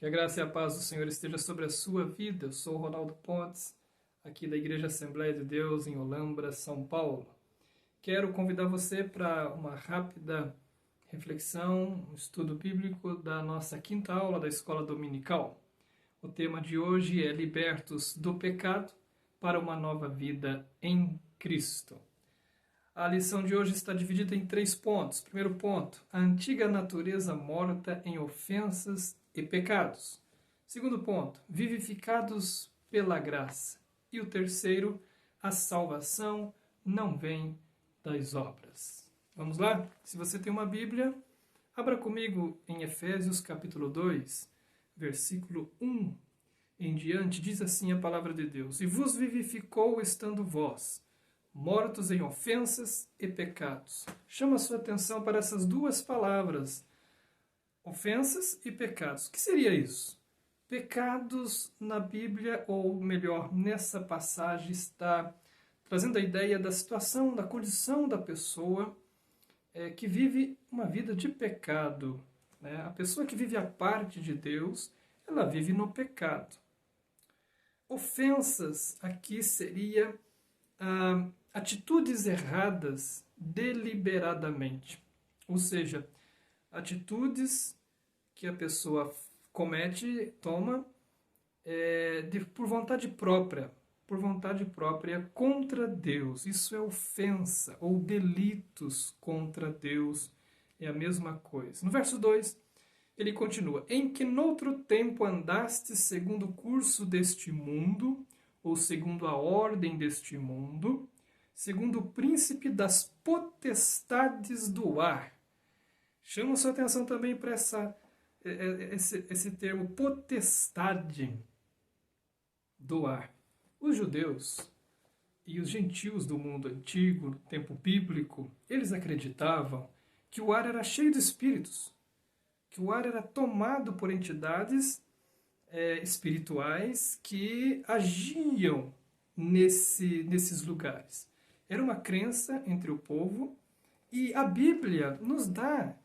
Que a graça e a paz do Senhor esteja sobre a sua vida. Eu sou o Ronaldo Pontes, aqui da Igreja Assembleia de Deus, em Olambra, São Paulo. Quero convidar você para uma rápida reflexão, um estudo bíblico da nossa quinta aula da Escola Dominical. O tema de hoje é Libertos do Pecado para uma Nova Vida em Cristo. A lição de hoje está dividida em 3 pontos. Primeiro ponto, a antiga natureza morta em ofensas e pecados. Segundo ponto, vivificados pela graça. E o terceiro, a salvação não vem das obras. Vamos lá? Se você tem uma Bíblia, abra comigo em Efésios capítulo 2, versículo 1 em diante, diz assim a palavra de Deus: E vos vivificou estando vós mortos em ofensas e pecados. Chama a sua atenção para essas duas palavras, ofensas e pecados. O que seria isso? Pecados na Bíblia, ou melhor, nessa passagem, está trazendo a ideia da situação, da condição da pessoa que vive uma vida de pecado. Né? A pessoa que vive a parte de Deus, ela vive no pecado. Ofensas aqui seria atitudes erradas deliberadamente, ou seja, atitudes que a pessoa comete, toma por vontade própria contra Deus. Isso é ofensa ou delitos contra Deus, é a mesma coisa. No verso 2, ele continua: Em que noutro tempo andastes segundo o curso deste mundo, ou segundo a ordem deste mundo, segundo o príncipe das potestades do ar. Chama sua atenção também para esse termo, potestade do ar. Os judeus e os gentios do mundo antigo, no tempo bíblico, eles acreditavam que o ar era cheio de espíritos, que o ar era tomado por entidades espirituais que agiam nesses lugares. Era uma crença entre o povo e a Bíblia nos dá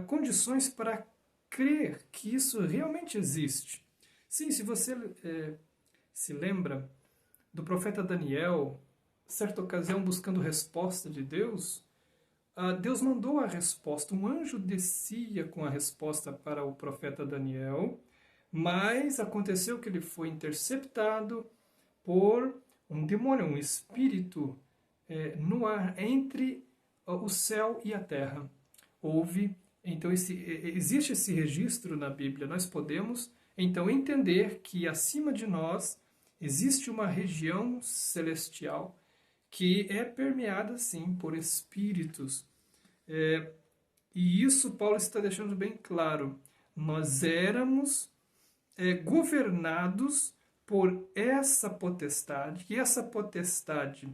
condições para crer que isso realmente existe. Sim, se você se lembra do profeta Daniel, certa ocasião buscando resposta de Deus, Deus mandou a resposta, um anjo descia com a resposta para o profeta Daniel, mas aconteceu que ele foi interceptado por um demônio, um espírito no ar entre o céu e a terra. Então existe esse registro na Bíblia. Nós podemos então entender que acima de nós existe uma região celestial que é permeada sim por espíritos. E isso Paulo está deixando bem claro. Nós éramos governados por essa potestade, e essa potestade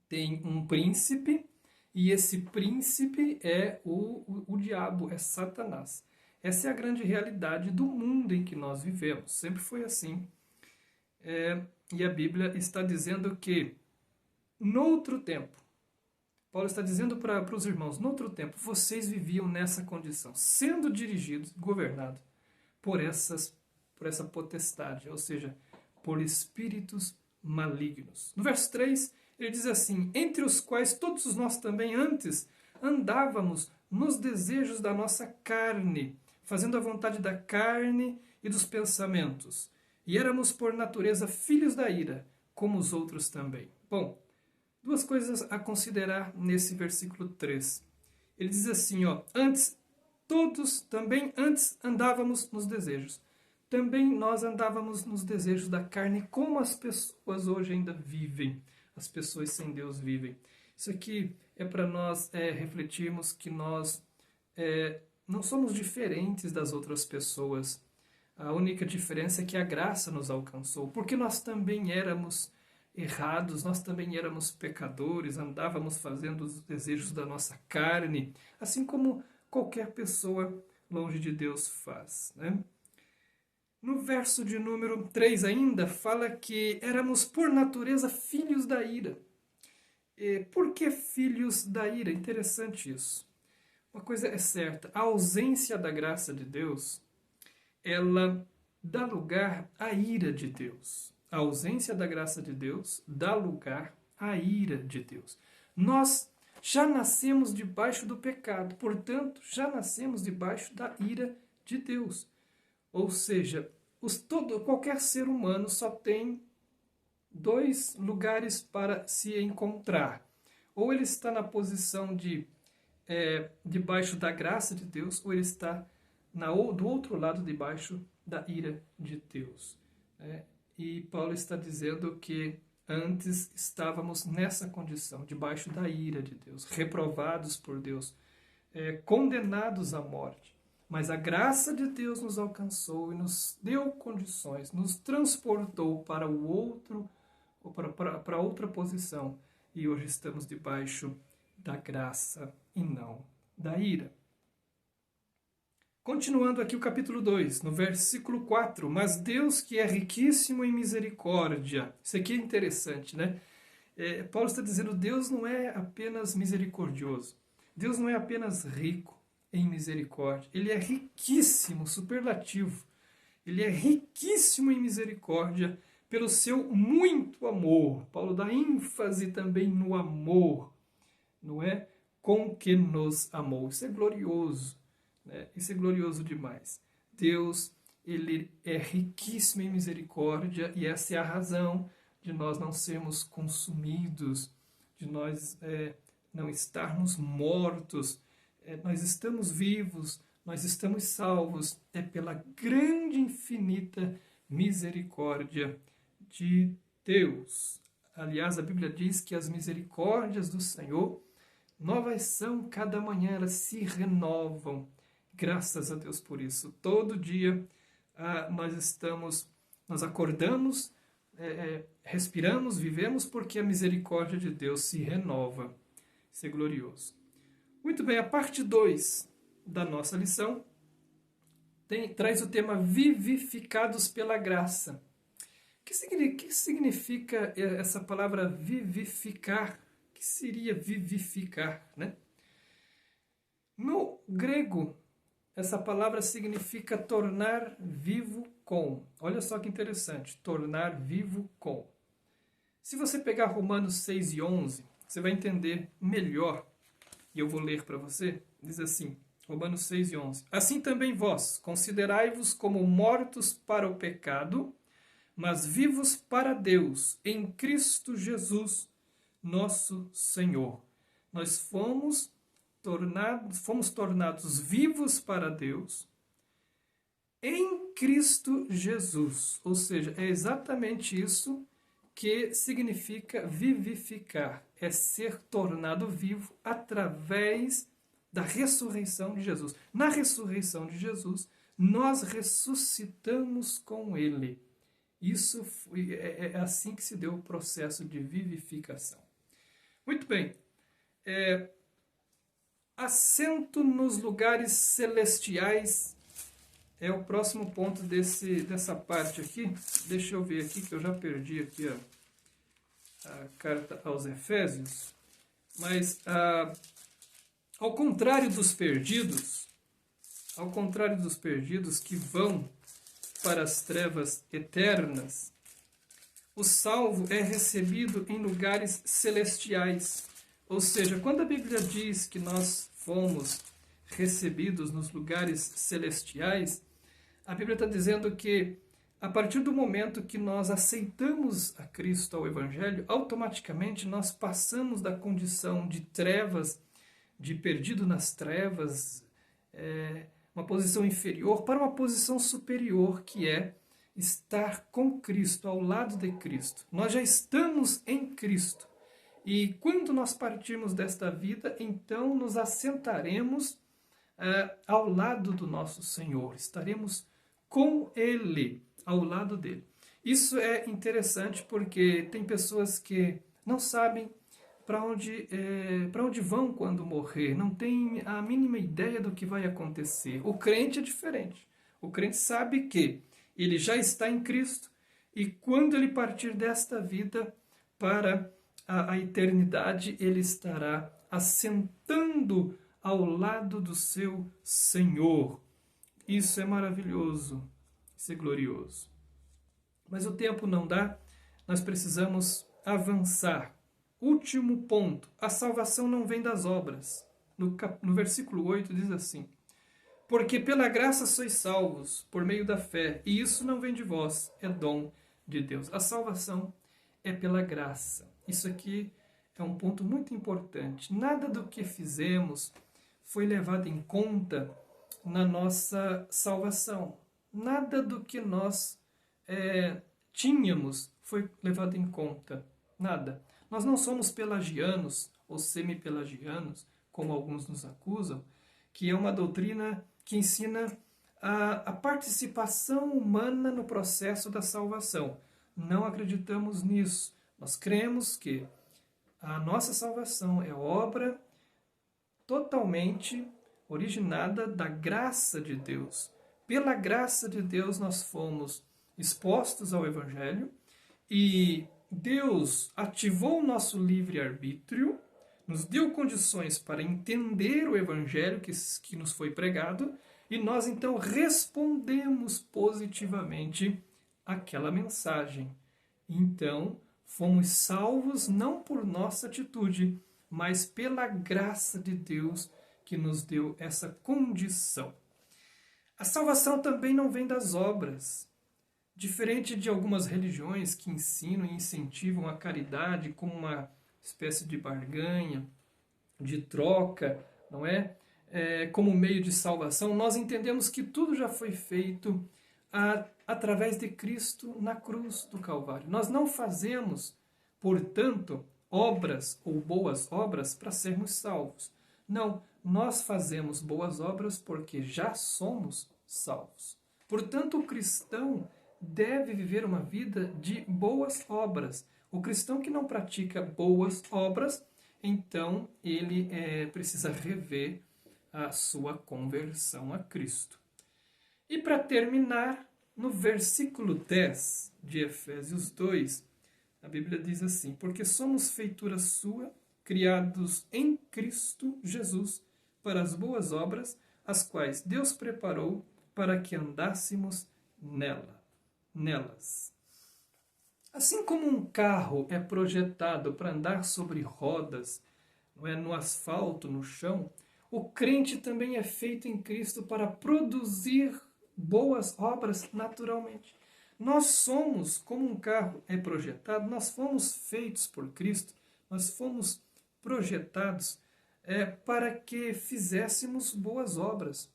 tem um príncipe, e esse príncipe é o diabo, é Satanás. Essa é a grande realidade do mundo em que nós vivemos. Sempre foi assim. E a Bíblia está dizendo que, noutro tempo, Paulo está dizendo para os irmãos, noutro tempo, vocês viviam nessa condição, sendo dirigidos, governados por essa potestade, ou seja, por espíritos malignos. No verso 3, ele diz assim: entre os quais todos nós também antes andávamos nos desejos da nossa carne, fazendo a vontade da carne e dos pensamentos. E éramos por natureza filhos da ira, como os outros também. Bom, duas coisas a considerar nesse versículo 3. Ele diz assim, antes, todos também antes andávamos nos desejos. Também nós andávamos nos desejos da carne, como as pessoas hoje ainda vivem. As pessoas sem Deus vivem. Isso aqui é para nós refletirmos que nós não somos diferentes das outras pessoas. A única diferença é que a graça nos alcançou, porque nós também éramos errados, nós também éramos pecadores, andávamos fazendo os desejos da nossa carne, assim como qualquer pessoa longe de Deus faz, né? No verso de número 3 ainda, fala que éramos por natureza filhos da ira. Por que filhos da ira? Interessante isso. Uma coisa é certa, a ausência da graça de Deus, ela dá lugar à ira de Deus. A ausência da graça de Deus dá lugar à ira de Deus. Nós já nascemos debaixo do pecado, portanto, já nascemos debaixo da ira de Deus. Ou seja, qualquer ser humano só tem dois lugares para se encontrar. Ou ele está na posição debaixo da graça de Deus, ou ele está do outro lado, debaixo da ira de Deus. E Paulo está dizendo que antes estávamos nessa condição, debaixo da ira de Deus, reprovados por Deus, condenados à morte. Mas a graça de Deus nos alcançou e nos deu condições, nos transportou para o outro, ou para outra posição. E hoje estamos debaixo da graça e não da ira. Continuando aqui o capítulo 2, no versículo 4. Mas Deus, que é riquíssimo em misericórdia. Isso aqui é interessante, né? Paulo está dizendo, Deus não é apenas misericordioso. Deus não é apenas rico em misericórdia. Ele é riquíssimo, superlativo. Ele é riquíssimo em misericórdia pelo seu muito amor. Paulo dá ênfase também no amor, não é? Com que nos amou. Isso é glorioso, né? Isso é glorioso demais. Deus, ele é riquíssimo em misericórdia e essa é a razão de nós não sermos consumidos, de nós não estarmos mortos. Nós estamos vivos, nós estamos salvos. É pela grande, infinita misericórdia de Deus. Aliás, a Bíblia diz que as misericórdias do Senhor novas são cada manhã, elas se renovam. Graças a Deus por isso. Todo dia nós acordamos, respiramos, vivemos porque a misericórdia de Deus se renova. Isso é glorioso. Muito bem, a parte 2 da nossa lição traz o tema vivificados pela graça. O que significa essa palavra vivificar? O que seria vivificar, né? No grego, essa palavra significa tornar vivo com. Olha só que interessante, tornar vivo com. Se você pegar Romanos 6 e 11, você vai entender melhor. E eu vou ler para você. Diz assim, Romanos 6 e 11. Assim também vós, considerai-vos como mortos para o pecado, mas vivos para Deus, em Cristo Jesus, nosso Senhor. Nós fomos tornados vivos para Deus em Cristo Jesus. Ou seja, é exatamente isso que significa vivificar. É ser tornado vivo através da ressurreição de Jesus. Na ressurreição de Jesus, nós ressuscitamos com Ele. Isso é assim que se deu o processo de vivificação. Muito bem. Assento nos lugares celestiais é o próximo ponto dessa parte aqui. Deixa eu ver aqui, que eu já perdi aqui a carta aos Efésios. Mas, ao contrário dos perdidos que vão para as trevas eternas, o salvo é recebido em lugares celestiais. Ou seja, quando a Bíblia diz que nós fomos recebidos nos lugares celestiais, a Bíblia está dizendo que a partir do momento que nós aceitamos a Cristo, ao Evangelho, automaticamente nós passamos da condição de trevas, de perdido nas trevas, uma posição inferior, para uma posição superior, que é estar com Cristo, ao lado de Cristo. Nós já estamos em Cristo. E quando nós partirmos desta vida, então nos assentaremos ao lado do nosso Senhor. Estaremos com Ele, ao lado dele. Isso é interessante porque tem pessoas que não sabem para onde vão quando morrer, não tem a mínima ideia do que vai acontecer. O crente é diferente. O crente sabe que ele já está em Cristo e quando ele partir desta vida para a eternidade, ele estará assentando ao lado do seu Senhor. Isso é maravilhoso. Isso é glorioso. Mas o tempo não dá, nós precisamos avançar. Último ponto, a salvação não vem das obras. No versículo 8 diz assim: porque pela graça sois salvos, por meio da fé, e isso não vem de vós, é dom de Deus. A salvação é pela graça. Isso aqui é um ponto muito importante. Nada do que fizemos foi levado em conta na nossa salvação. Nada do que nós tínhamos foi levado em conta. Nada. Nós não somos pelagianos ou semi-pelagianos, como alguns nos acusam, que é uma doutrina que ensina a participação humana no processo da salvação. Não acreditamos nisso. Nós cremos que a nossa salvação é obra totalmente originada da graça de Deus. Pela graça de Deus nós fomos expostos ao Evangelho e Deus ativou o nosso livre-arbítrio, nos deu condições para entender o Evangelho que nos foi pregado e nós então respondemos positivamente àquela mensagem. Então, fomos salvos não por nossa atitude, mas pela graça de Deus que nos deu essa condição. A salvação também não vem das obras. Diferente de algumas religiões que ensinam e incentivam a caridade como uma espécie de barganha, de troca, não é? Como meio de salvação, nós entendemos que tudo já foi feito através de Cristo na cruz do Calvário. Nós não fazemos, portanto, obras ou boas obras para sermos salvos. Não, nós fazemos boas obras porque já somos salvos. Portanto, o cristão deve viver uma vida de boas obras. O cristão que não pratica boas obras, então ele precisa rever a sua conversão a Cristo. E para terminar, no versículo 10 de Efésios 2, a Bíblia diz assim: porque somos feitura sua, criados em Cristo Jesus, para as boas obras, as quais Deus preparou para que andássemos nelas. Assim como um carro é projetado para andar sobre rodas, não é, no asfalto, no chão, o crente também é feito em Cristo para produzir boas obras naturalmente. Nós somos, como um carro é projetado, nós fomos feitos por Cristo, nós fomos projetados para que fizéssemos boas obras.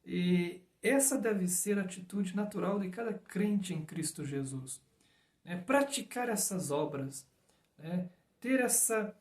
E essa deve ser a atitude natural de cada crente em Cristo Jesus. Praticar essas obras, ter essa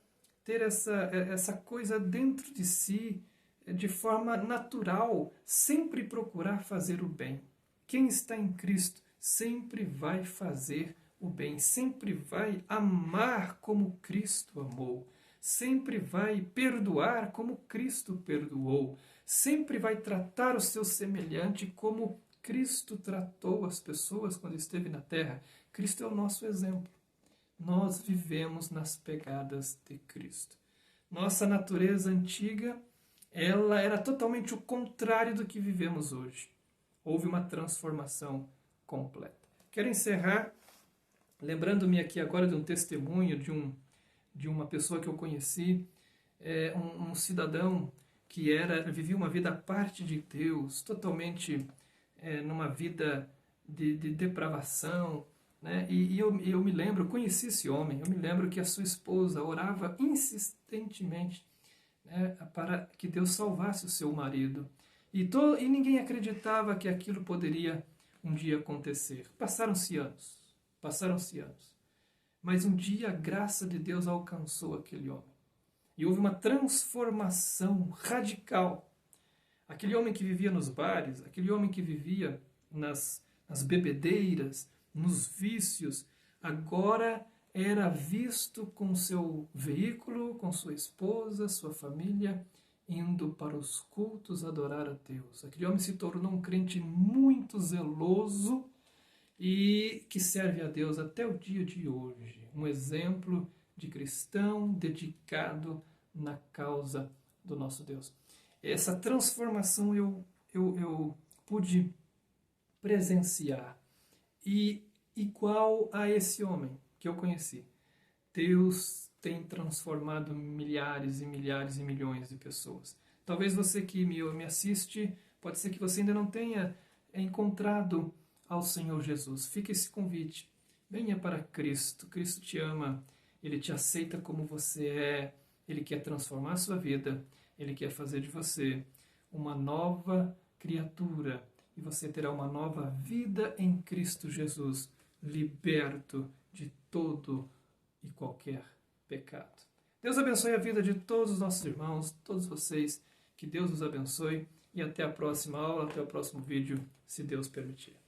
coisa dentro de si, de forma natural, sempre procurar fazer o bem. Quem está em Cristo sempre vai fazer o bem, sempre vai amar como Cristo amou, sempre vai perdoar como Cristo perdoou, sempre vai tratar o seu semelhante como Cristo tratou as pessoas quando esteve na terra. Cristo é o nosso exemplo. Nós vivemos nas pegadas de Cristo. Nossa natureza antiga, ela era totalmente o contrário do que vivemos hoje. Houve uma transformação completa. Quero encerrar lembrando-me aqui agora de um testemunho de uma pessoa que eu conheci, um cidadão que vivia uma vida à parte de Deus, totalmente numa vida de depravação, né? E eu me lembro, eu conheci esse homem, eu me lembro que a sua esposa orava insistentemente, né, para que Deus salvasse o seu marido. E ninguém acreditava que aquilo poderia um dia acontecer. Passaram-se anos. Mas um dia a graça de Deus alcançou aquele homem. E houve uma transformação radical. Aquele homem que vivia nos bares, aquele homem que vivia nas bebedeiras, nos vícios, agora era visto com seu veículo, com sua esposa, sua família, indo para os cultos adorar a Deus. Aquele homem se tornou um crente muito zeloso e que serve a Deus até o dia de hoje. Um exemplo de cristão dedicado na causa do nosso Deus. Essa transformação eu pude presenciar. E igual a esse homem que eu conheci, Deus tem transformado milhares e milhares e milhões de pessoas. Talvez você que me assiste, pode ser que você ainda não tenha encontrado ao Senhor Jesus. Fica esse convite. Venha para Cristo. Cristo te ama. Ele te aceita como você é. Ele quer transformar a sua vida. Ele quer fazer de você uma nova criatura. E você terá uma nova vida em Cristo Jesus, liberto de todo e qualquer pecado. Deus abençoe a vida de todos os nossos irmãos, todos vocês. Que Deus os abençoe e até a próxima aula, até o próximo vídeo, se Deus permitir.